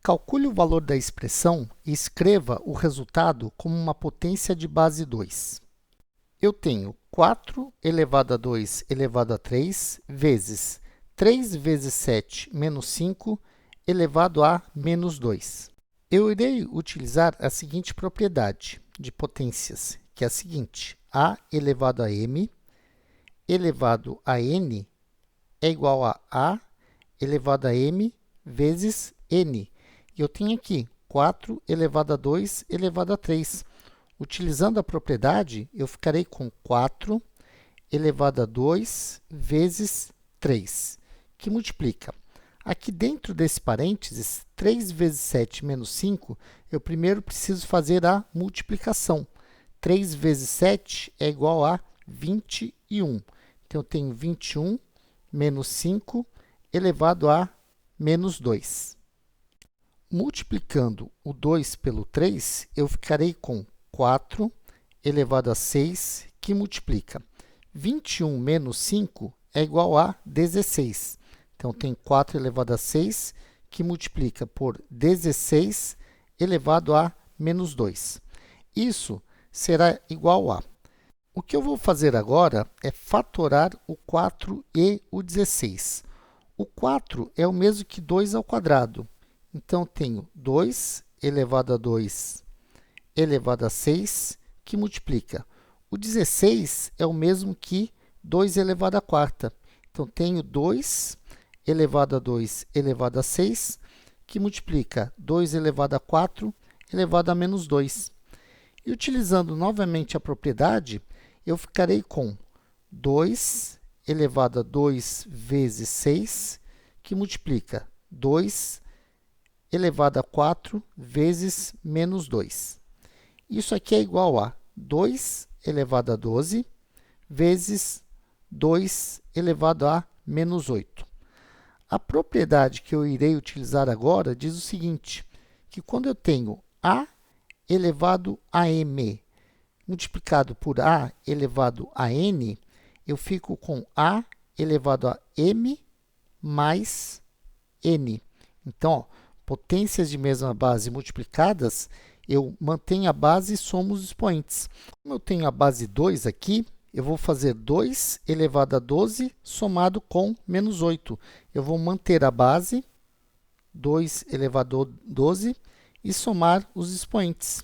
Calcule o valor da expressão e escreva o resultado como uma potência de base 2. Eu tenho 4 elevado a 2 elevado a 3 vezes 3 vezes 7 menos 5 elevado a menos 2. Eu irei utilizar a seguinte propriedade de potências, que é a seguinte: a elevado a m elevado a n é igual a elevado a m vezes n. E eu tenho aqui 4 elevado a 2 elevado a 3. Utilizando a propriedade, eu ficarei com 4 elevado a 2 vezes 3, que multiplica. Aqui dentro desse parênteses, 3 vezes 7 menos 5, eu primeiro preciso fazer a multiplicação. 3 vezes 7 é igual a 21. Então, eu tenho 21 menos 5 elevado a menos 2. Multiplicando o 2 pelo 3, eu ficarei com 4 elevado a 6, que multiplica. 21 menos 5 é igual a 16. Então, tem 4 elevado a 6, que multiplica por 16 elevado a menos 2. Isso será igual a... O que eu vou fazer agora é fatorar o 4 e o 16. O 4 é o mesmo que 2 ao quadrado. Então, tenho 2 elevado a 2 elevado a 6, que multiplica. O 16 é o mesmo que 2 elevado à quarta. Então, tenho 2 elevado a 2 elevado a 6, que multiplica 2 elevado a 4 elevado a menos 2. E utilizando novamente a propriedade, eu ficarei com 2 elevado a 2 vezes 6, que multiplica 2 elevado a 4 vezes menos 2. Isso aqui é igual a 2 elevado a 12 vezes 2 elevado a menos 8. A propriedade que eu irei utilizar agora diz o seguinte, que quando eu tenho a elevado a m multiplicado por a elevado a n, eu fico com a elevado a m mais n. Então, ó, potências de mesma base multiplicadas, eu mantenho a base e somo os expoentes. Como eu tenho a base 2 aqui, eu vou fazer 2 elevado a 12 somado com menos 8. Eu vou manter a base, 2 elevado a 12, e somar os expoentes.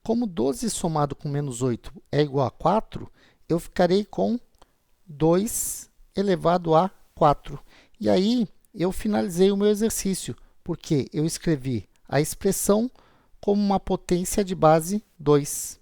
Como 12 somado com menos 8 é igual a 4, eu ficarei com 2 elevado a 4. E aí, eu finalizei o meu exercício, porque eu escrevi a expressão como uma potência de base 2.